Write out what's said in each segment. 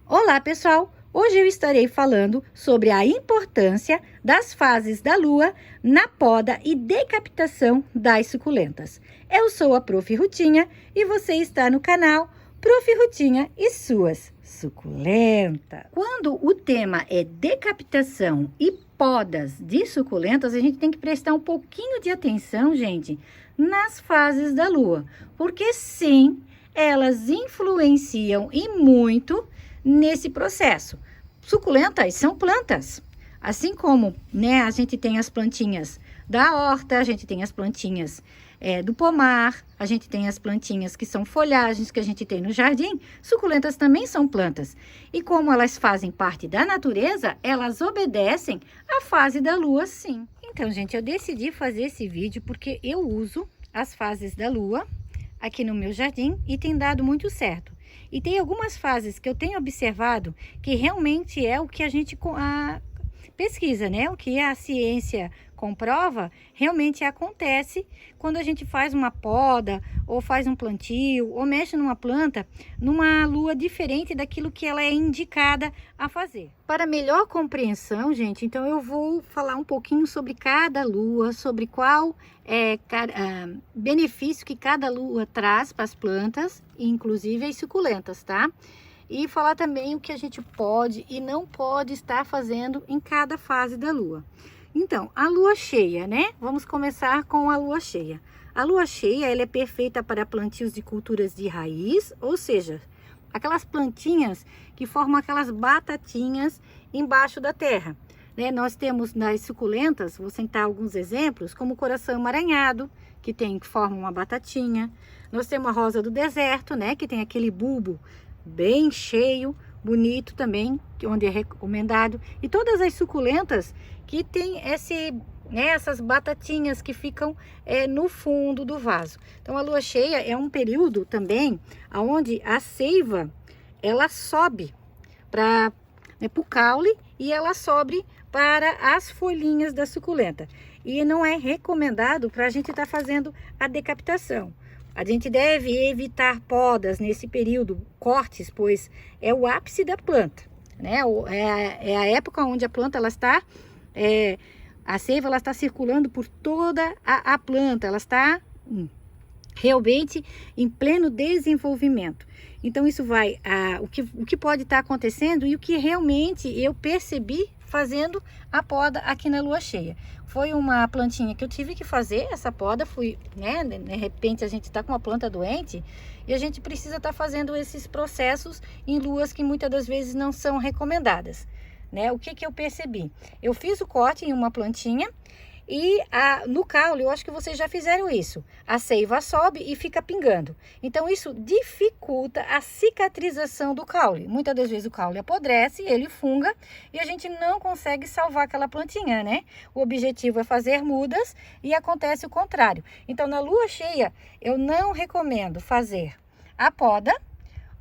Olá, pessoal! Hoje eu estarei falando sobre a importância das fases da lua na poda e decapitação das suculentas. Eu sou a Prof. Rutinha e você está no canal Prof. Rutinha e suas suculentas. Quando o tema é decapitação e podas de suculentas, a gente tem que prestar um pouquinho de atenção, gente, nas fases da lua, porque sim, elas influenciam e muito nesse processo. Suculentas são plantas, assim como, né, a gente tem as plantinhas da horta, a gente tem as plantinhas do pomar, a gente tem as plantinhas que são folhagens que a gente tem no jardim. Suculentas também são plantas. E como elas fazem parte da natureza, elas obedecem à fase da lua, sim. Então, gente, eu decidi fazer esse vídeo porque eu uso as fases da lua aqui no meu jardim e tem dado muito certo. E tem algumas fases que eu tenho observado que realmente é o que a gente pesquisa, né? O que a ciência comprova, realmente acontece quando a gente faz uma poda, ou faz um plantio, ou mexe numa planta, numa lua diferente daquilo que ela é indicada a fazer. Para melhor compreensão, gente, então eu vou falar um pouquinho sobre cada lua, sobre qual benefício que cada lua traz para as plantas, inclusive as suculentas, tá? E falar também o que a gente pode e não pode estar fazendo em cada fase da lua. Então, a lua cheia, né? Vamos começar com a lua cheia. A lua cheia, ela é perfeita para plantios de culturas de raiz, ou seja, aquelas plantinhas que formam aquelas batatinhas embaixo da terra, né? Nós temos nas suculentas, vou citar alguns exemplos, como o coração emaranhado, que forma uma batatinha. Nós temos a rosa do deserto, né? Que tem aquele bulbo bem cheio, bonito também, onde é recomendado. E todas as suculentas que tem essas batatinhas que ficam no fundo do vaso. Então a lua cheia é um período também onde a seiva ela sobe para o caule e ela sobe para as folhinhas da suculenta. E não é recomendado para a gente estar fazendo a decapitação. A gente deve evitar podas nesse período, cortes, pois é o ápice da planta, né? É a época onde a planta ela está, a seiva ela está circulando por toda a planta, ela está realmente em pleno desenvolvimento. Então isso vai, o que pode estar acontecendo e o que realmente eu percebi fazendo a poda aqui na lua cheia. Foi uma plantinha que eu tive que fazer essa poda, né, de repente a gente está com uma planta doente e a gente precisa estar fazendo esses processos em luas que muitas das vezes não são recomendadas, né? O que eu percebi? Eu fiz o corte em uma plantinha e no caule, eu acho que vocês já fizeram isso, a seiva sobe e fica pingando. Então isso dificulta a cicatrização do caule. Muitas das vezes o caule apodrece, ele funga e a gente não consegue salvar aquela plantinha, né? O objetivo é fazer mudas e acontece o contrário. Então na lua cheia eu não recomendo fazer a poda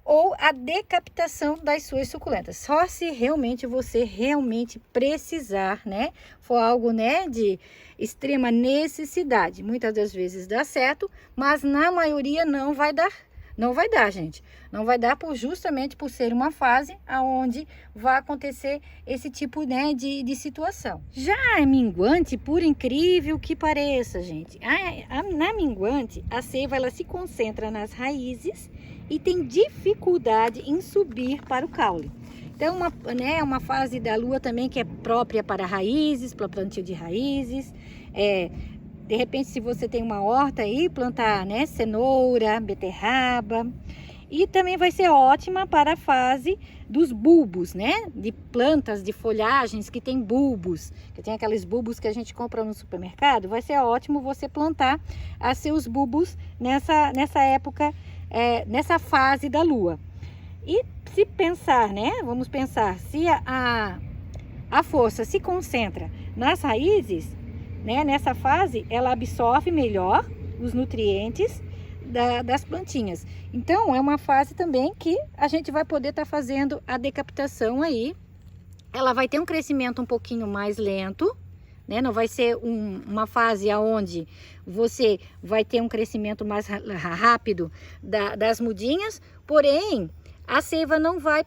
ou a decapitação das suas suculentas, só se realmente você precisar, né? For algo, né, de extrema necessidade. Muitas das vezes dá certo, mas na maioria não vai dar, gente. Não vai dar justamente por ser uma fase aonde vai acontecer esse tipo, né, de situação. Já a minguante, por incrível que pareça, gente, na minguante, a seiva ela se concentra nas raízes e tem dificuldade em subir para o caule. Então, uma fase da lua também que é própria para raízes, para plantio de raízes. De repente, se você tem uma horta aí, plantar, né, cenoura, beterraba. E também vai ser ótima para a fase dos bulbos, né? De plantas, de folhagens que tem bulbos, que tem aqueles bulbos que a gente compra no supermercado. Vai ser ótimo você plantar seus bulbos nessa época, nessa fase da lua. E se pensar, né? Vamos pensar, se a força se concentra nas raízes, né? Nessa fase, ela absorve melhor os nutrientes das plantinhas. Então, é uma fase também que a gente vai poder estar fazendo a decapitação aí. Ela vai ter um crescimento um pouquinho mais lento, né? Não vai ser uma fase onde você vai ter um crescimento mais rápido das mudinhas, porém, a seiva não vai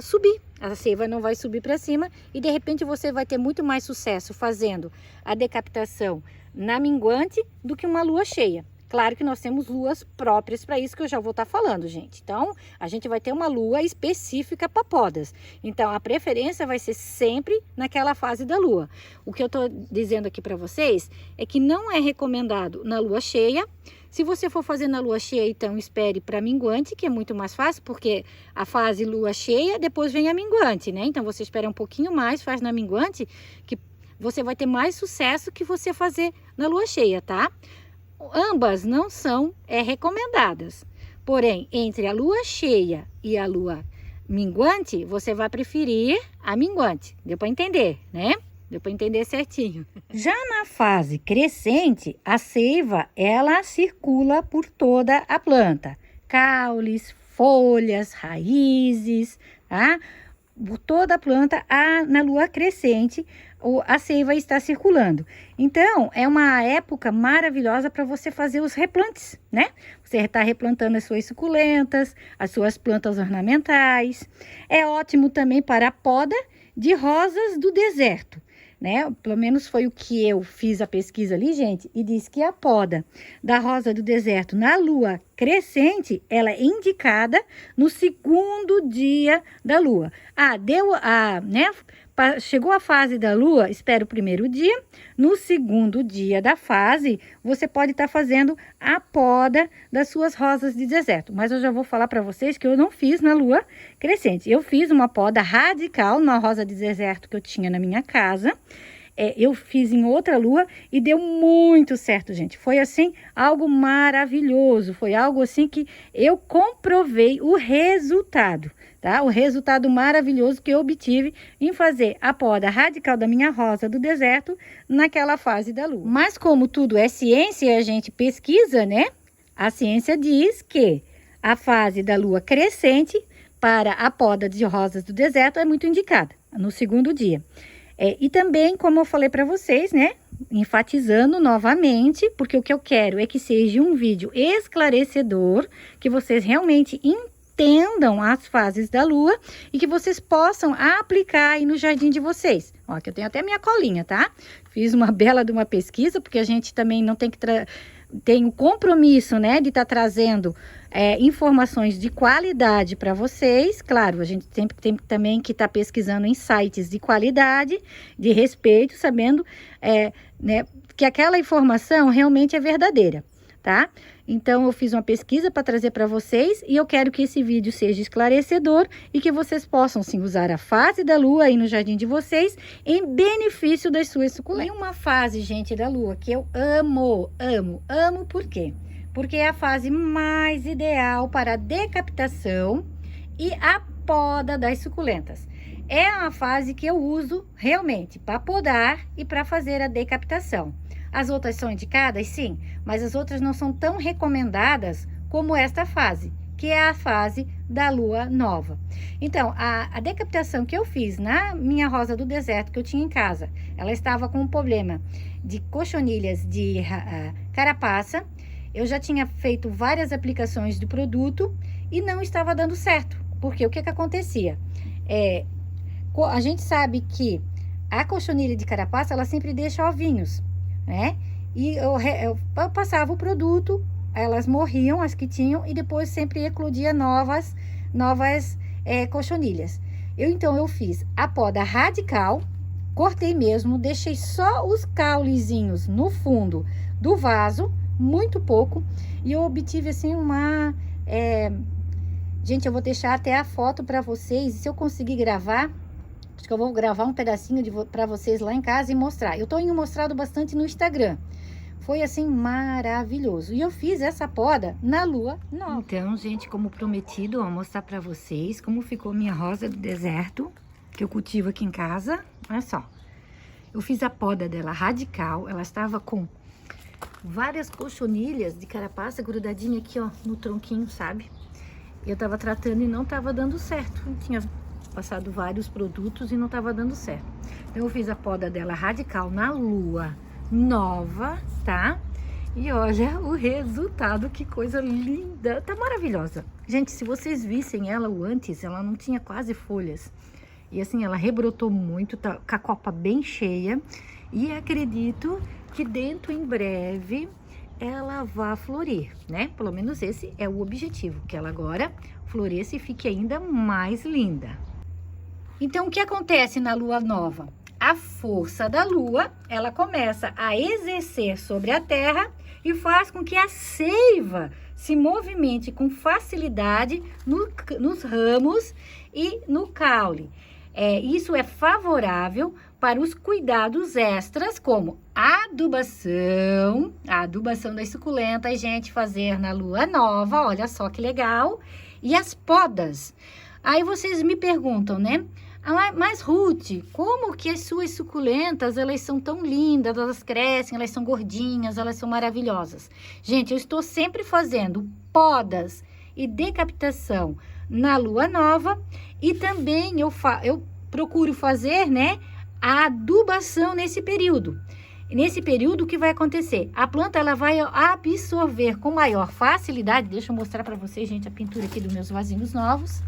subir. A seiva não vai subir para cima e de repente você vai ter muito mais sucesso fazendo a decapitação na minguante do que uma lua cheia. Claro que nós temos luas próprias para isso que eu já vou estar falando, gente. Então, a gente vai ter uma lua específica para podas. Então, a preferência vai ser sempre naquela fase da lua. O que eu estou dizendo aqui para vocês é que não é recomendado na lua cheia. Se você for fazer na lua cheia, então espere para minguante, que é muito mais fácil, porque a fase lua cheia, depois vem a minguante, né? Então, você espera um pouquinho mais, faz na minguante, que você vai ter mais sucesso que você fazer na lua cheia, tá? Ambas não são recomendadas. Porém, entre a lua cheia e a lua minguante, você vai preferir a minguante. Deu para entender, né? Deu para entender certinho. Já na fase crescente, a seiva, ela circula por toda a planta. Caules, folhas, raízes, tá? Por toda a planta, na lua crescente, a seiva está circulando. Então, é uma época maravilhosa para você fazer os replantes, né? Você está replantando as suas suculentas, as suas plantas ornamentais. É ótimo também para a poda de rosas do deserto, né? Pelo menos foi o que eu fiz a pesquisa ali, gente, e diz que a poda da rosa do deserto na lua crescente, ela é indicada no segundo dia da lua. Chegou a fase da lua, espera o primeiro dia. No segundo dia da fase, você pode estar fazendo a poda das suas rosas de deserto. Mas eu já vou falar para vocês que eu não fiz na lua crescente. Eu fiz uma poda radical na rosa de deserto que eu tinha na minha casa. Eu fiz em outra lua e deu muito certo, gente. Foi assim, algo maravilhoso. Foi algo assim que eu comprovei o resultado, tá? O resultado maravilhoso que eu obtive em fazer a poda radical da minha rosa do deserto naquela fase da lua. Mas como tudo é ciência e a gente pesquisa, né? A ciência diz que a fase da lua crescente para a poda de rosas do deserto é muito indicada, no segundo dia. E também, como eu falei para vocês, né, enfatizando novamente, porque o que eu quero é que seja um vídeo esclarecedor, que vocês realmente entendam as fases da lua e que vocês possam aplicar aí no jardim de vocês. Ó, que eu tenho até minha colinha, tá? Fiz uma bela de uma pesquisa, porque a gente também não tem que tem o compromisso, né, de estar trazendo informações de qualidade para vocês. Claro, a gente sempre tem também que estar pesquisando em sites de qualidade, de respeito, sabendo né, que aquela informação realmente é verdadeira, tá? Então, eu fiz uma pesquisa para trazer para vocês e eu quero que esse vídeo seja esclarecedor e que vocês possam, sim, usar a fase da lua aí no jardim de vocês em benefício das suas suculentas. E uma fase, gente, da lua que eu amo, por quê? Porque é a fase mais ideal para a decapitação e a poda das suculentas. É uma fase que eu uso realmente para podar e para fazer a decapitação. As outras são indicadas? Sim, mas as outras não são tão recomendadas como esta fase, que é a fase da lua nova. Então, a decapitação que eu fiz na minha rosa do deserto que eu tinha em casa, ela estava com um problema de cochonilhas de carapaça. Eu já tinha feito várias aplicações do produto e não estava dando certo. Porque o que acontecia? A gente sabe que a cochonilha de carapaça, ela sempre deixa ovinhos, né? E eu passava o produto, elas morriam, as que tinham, e depois sempre eclodia novas cochonilhas. Então, eu fiz a poda radical, cortei mesmo, deixei só os caulezinhos no fundo do vaso, muito pouco, e eu obtive assim gente, eu vou deixar até a foto para vocês, se eu conseguir gravar. Acho que eu vou gravar um pedacinho para vocês lá em casa e mostrar. Eu tenho mostrado bastante no Instagram. Foi assim maravilhoso. E eu fiz essa poda na lua nova. Então, gente, como prometido, vou mostrar para vocês como ficou minha rosa do deserto, que eu cultivo aqui em casa. Olha só. Eu fiz a poda dela radical. Ela estava com várias cochonilhas de carapaça grudadinha aqui, ó, no tronquinho, sabe? Eu tava tratando e não tava dando certo. Eu tinha passado vários produtos e não tava dando certo. Então, eu fiz a poda dela radical na lua nova, tá? E olha o resultado, que coisa linda, tá maravilhosa. Gente, se vocês vissem ela o antes, ela não tinha quase folhas. E assim, ela rebrotou muito, tá com a copa bem cheia. E acredito que dentro em breve ela vai florir, né? Pelo menos esse é o objetivo, que ela agora floresça e fique ainda mais linda. Então, o que acontece na lua nova? A força da lua, ela começa a exercer sobre a terra e faz com que a seiva se movimente com facilidade nos ramos e no caule. Isso é favorável para os cuidados extras, como a adubação das suculentas, gente, fazer na lua nova, olha só que legal, e as podas. Aí vocês me perguntam, né? Mas Ruth, como que as suas suculentas, elas são tão lindas, elas crescem, elas são gordinhas, elas são maravilhosas? Gente, eu estou sempre fazendo podas e decapitação na lua nova e também eu procuro fazer, né, a adubação nesse período. Nesse período, o que vai acontecer? A planta, ela vai absorver com maior facilidade, deixa eu mostrar para vocês, gente, a pintura aqui dos meus vasinhos novos.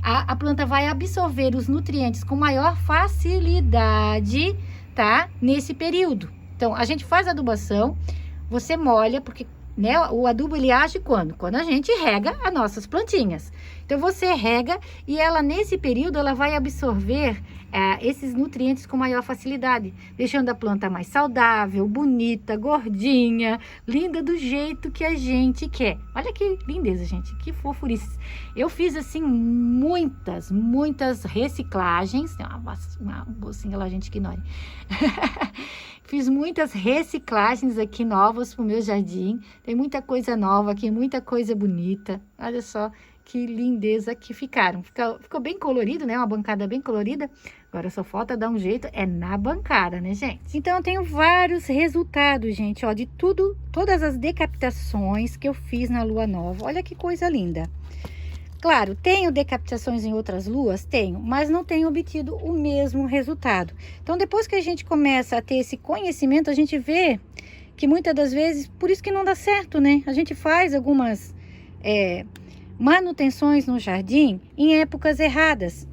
A planta vai absorver os nutrientes com maior facilidade, tá? Nesse período. Então, a gente faz a adubação, você molha, porque, né, o adubo ele age quando? Quando a gente rega as nossas plantinhas. Então, você rega e ela, nesse período, ela vai absorver esses nutrientes com maior facilidade, deixando a planta mais saudável, bonita, gordinha, linda do jeito que a gente quer. Olha que lindeza, gente, que fofurice. Eu fiz, assim, muitas reciclagens. Tem uma bolsinha lá, gente, ignore. Fiz muitas reciclagens aqui novas pro meu jardim. Tem muita coisa nova aqui, muita coisa bonita. Olha só que lindeza que ficaram. Ficou bem colorido, né? Uma bancada bem colorida. Agora só falta dar um jeito na bancada, né, gente? Então, eu tenho vários resultados, gente, ó, de todas as decapitações que eu fiz na lua nova. Olha que coisa linda. Claro, tenho decapitações em outras luas? Tenho, mas não tenho obtido o mesmo resultado. Então, depois que a gente começa a ter esse conhecimento, a gente vê que muitas das vezes, por isso que não dá certo, né? A gente faz algumas manutenções no jardim em épocas erradas.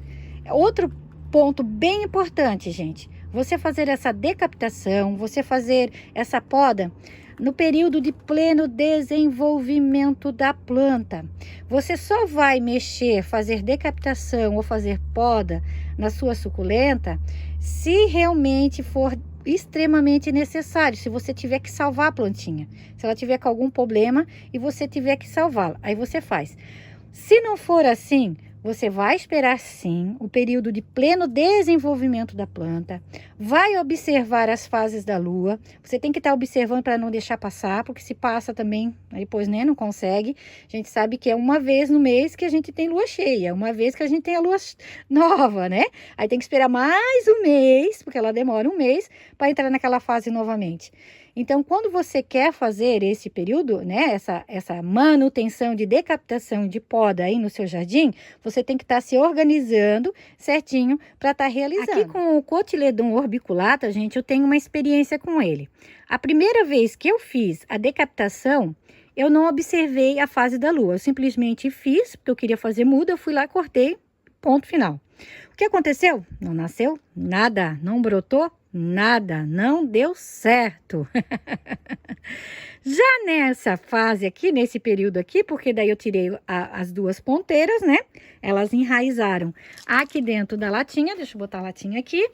Outro ponto bem importante, gente, você fazer essa decapitação, você fazer essa poda no período de pleno desenvolvimento da planta. Você só vai mexer, fazer decapitação ou fazer poda na sua suculenta se realmente for extremamente necessário, se você tiver que salvar a plantinha, se ela tiver com algum problema e você tiver que salvá-la, aí você faz. Se não for assim, você vai esperar sim o período de pleno desenvolvimento da planta, vai observar as fases da lua, você tem que estar observando para não deixar passar, porque se passa também, aí depois né, não consegue. A gente sabe que é uma vez no mês que a gente tem lua cheia, uma vez que a gente tem a lua nova, né? Aí tem que esperar mais um mês, porque ela demora um mês para entrar naquela fase novamente. Então, quando você quer fazer esse período, né, essa manutenção de decapitação de poda aí no seu jardim, você tem que estar se organizando certinho para estar realizando. Aqui com o Cotyledon orbiculata, gente, eu tenho uma experiência com ele. A primeira vez que eu fiz a decapitação, eu não observei a fase da lua. Eu simplesmente fiz, porque eu queria fazer muda, eu fui lá, cortei, ponto final. O que aconteceu? Não nasceu nada, não brotou nada, não deu certo. Já nessa fase aqui, nesse período aqui, porque daí eu tirei as duas ponteiras, né? Elas enraizaram aqui dentro da latinha, deixa eu botar a latinha aqui.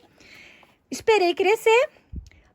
Esperei crescer,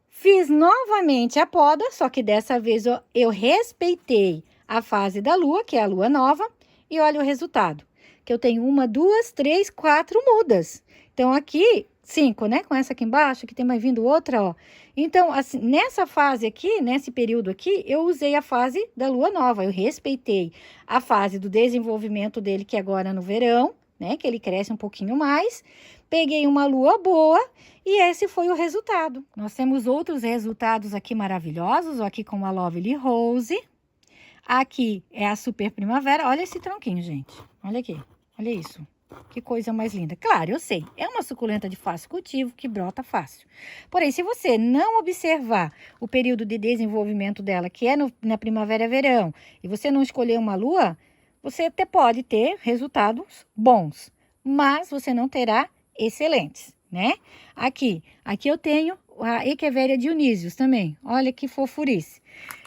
fiz novamente a poda, só que dessa vez eu respeitei a fase da lua, que é a lua nova, e olha o resultado. Que eu tenho 1, 2, 3, 4 mudas. Então, aqui, 5, né? Com essa aqui embaixo, que tem mais vindo outra, ó. Então, assim, nessa fase aqui, nesse período aqui, eu usei a fase da lua nova. Eu respeitei a fase do desenvolvimento dele, que é agora no verão, né? Que ele cresce um pouquinho mais. Peguei uma lua boa e esse foi o resultado. Nós temos outros resultados aqui maravilhosos, ó, aqui com a Lovely Rose. Aqui é a Super Primavera. Olha esse tronquinho, gente. Olha aqui. Olha isso. Que coisa mais linda. Claro, eu sei, é uma suculenta de fácil cultivo que brota fácil. Porém, se você não observar o período de desenvolvimento dela, que é na primavera e verão, e você não escolher uma lua, você até pode ter resultados bons, mas você não terá excelentes, né? Aqui eu tenho a Echeveria Dionísios também. Olha que fofurice.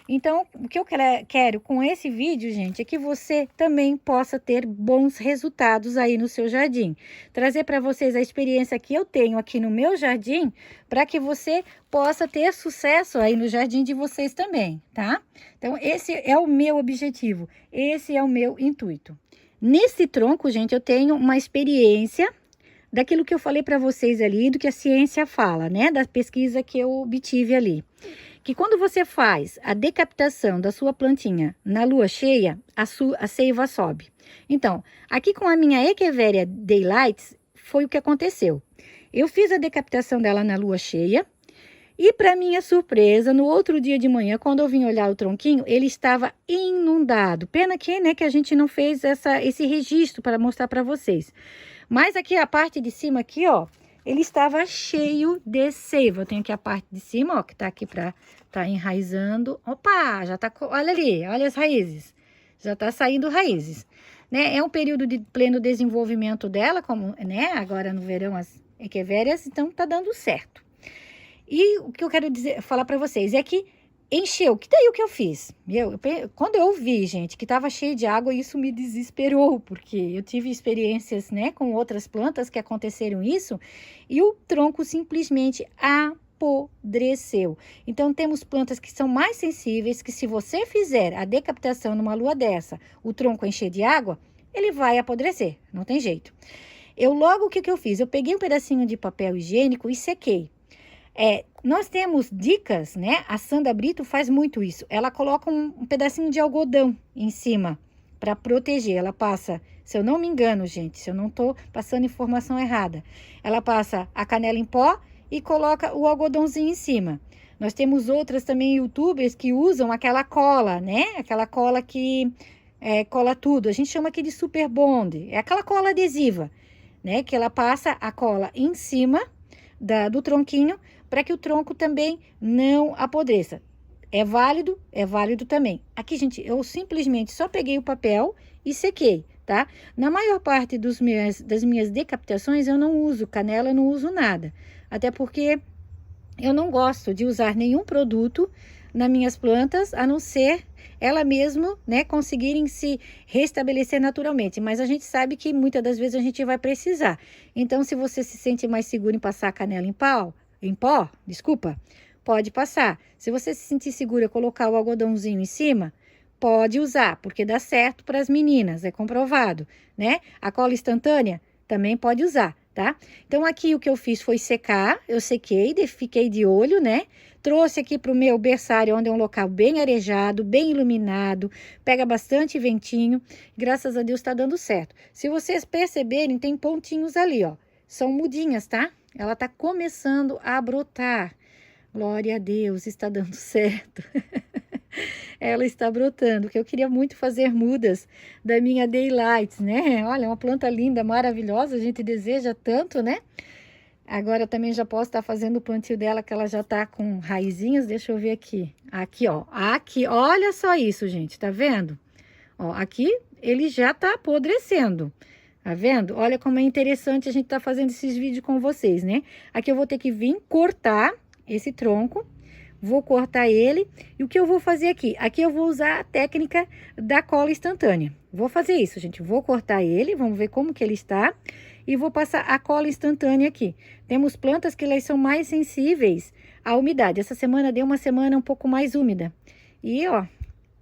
Então, o que eu quero com esse vídeo, gente, é que você também possa ter bons resultados aí no seu jardim. Trazer para vocês a experiência que eu tenho aqui no meu jardim, para que você possa ter sucesso aí no jardim de vocês também, tá? Então, esse é o meu objetivo, esse é o meu intuito. Nesse tronco, gente, eu tenho uma experiência daquilo que eu falei para vocês ali, do que a ciência fala, né? Da pesquisa que eu obtive ali. Que quando você faz a decapitação da sua plantinha na lua cheia, a seiva sobe. Então, aqui com a minha Echeveria Daylights, foi o que aconteceu. Eu fiz a decapitação dela na lua cheia e, para minha surpresa, no outro dia de manhã, quando eu vim olhar o tronquinho, ele estava inundado. Pena que, né, que a gente não fez esse registro para mostrar para vocês. Mas aqui a parte de cima aqui, ó, ele estava cheio de seiva. Eu tenho aqui a parte de cima, ó, que tá aqui para tá enraizando. Opa, já tá, olha ali, olha as raízes. Já tá saindo raízes, né? É um período de pleno desenvolvimento dela, como, né, agora no verão as Echeverias, então tá dando certo. E o que eu quero falar para vocês é que encheu, que daí o que eu fiz? Quando eu vi, gente, que estava cheio de água, isso me desesperou, porque eu tive experiências, né, com outras plantas que aconteceram isso, e o tronco simplesmente apodreceu. Então, temos plantas que são mais sensíveis, que se você fizer a decapitação numa lua dessa, o tronco encher de água, ele vai apodrecer, não tem jeito. O que eu fiz? Eu peguei um pedacinho de papel higiênico e sequei. Nós temos dicas, né? A Sandra Brito faz muito isso. Ela coloca um pedacinho de algodão em cima para proteger. Ela passa, se eu não me engano, gente, se eu não tô passando informação errada, ela passa a canela em pó e coloca o algodãozinho em cima. Nós temos outras também youtubers que usam aquela cola, né? Aquela cola que cola tudo. A gente chama aqui de super bond. É aquela cola adesiva, né? Que ela passa a cola em cima do tronquinho, para que o tronco também não apodreça. É válido também. Aqui, gente, eu simplesmente só peguei o papel e sequei, tá? Na maior parte das minhas decapitações, eu não uso canela, eu não uso nada. Até porque eu não gosto de usar nenhum produto nas minhas plantas, a não ser ela mesmo, né, conseguirem se restabelecer naturalmente. Mas a gente sabe que muitas das vezes a gente vai precisar. Então, se você se sente mais seguro em passar a canela em pó, pode passar. Se você se sentir segura colocar o algodãozinho em cima, pode usar, porque dá certo para as meninas, é comprovado, né? A cola instantânea também pode usar, tá? Então, aqui o que eu fiz foi secar, eu sequei, fiquei de olho, né? Trouxe aqui para o meu berçário, onde é um local bem arejado, bem iluminado, pega bastante ventinho, graças a Deus está dando certo. Se vocês perceberem, tem pontinhos ali, ó, são mudinhas, tá? Ela tá começando a brotar. Glória a Deus, está dando certo. Ela está brotando, que eu queria muito fazer mudas da minha Daylights, né? Olha, uma planta linda, maravilhosa, a gente deseja tanto, né? Agora também já posso estar fazendo o plantio dela, que ela já tá com raizinhas. Deixa eu ver aqui. Aqui, ó. Aqui, olha só isso, gente, tá vendo? Ó, aqui ele já tá apodrecendo. Tá vendo? Olha como é interessante a gente tá fazendo esses vídeos com vocês, né? Aqui eu vou ter que vir cortar esse tronco. Vou cortar ele. E o que eu vou fazer aqui? Aqui eu vou usar a técnica da cola instantânea. Vou fazer isso, gente. Vou cortar ele, vamos ver como que ele está. E vou passar a cola instantânea aqui. Temos plantas que elas são mais sensíveis à umidade. Essa semana deu uma semana um pouco mais úmida. E, ó,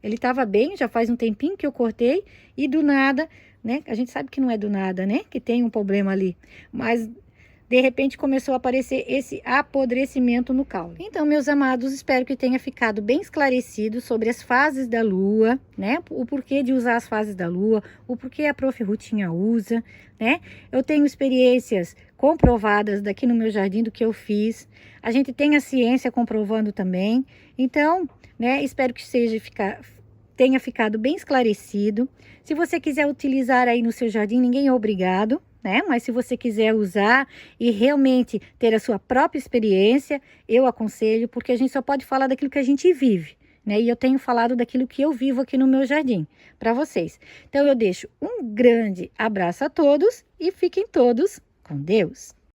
ele tava bem, já faz um tempinho que eu cortei. E do nada, né? A gente sabe que não é do nada, né? Que tem um problema ali. Mas de repente começou a aparecer esse apodrecimento no caule. Então, meus amados, espero que tenha ficado bem esclarecido sobre as fases da lua, né? O porquê de usar as fases da lua, o porquê a Prof. Rutinha usa, né? Eu tenho experiências comprovadas daqui no meu jardim do que eu fiz. A gente tem a ciência comprovando também. Então, né? Espero que tenha ficado bem esclarecido. Se você quiser utilizar aí no seu jardim, ninguém é obrigado, né? Mas se você quiser usar e realmente ter a sua própria experiência, eu aconselho, porque a gente só pode falar daquilo que a gente vive, né? E eu tenho falado daquilo que eu vivo aqui no meu jardim para vocês. Então eu deixo um grande abraço a todos e fiquem todos com Deus.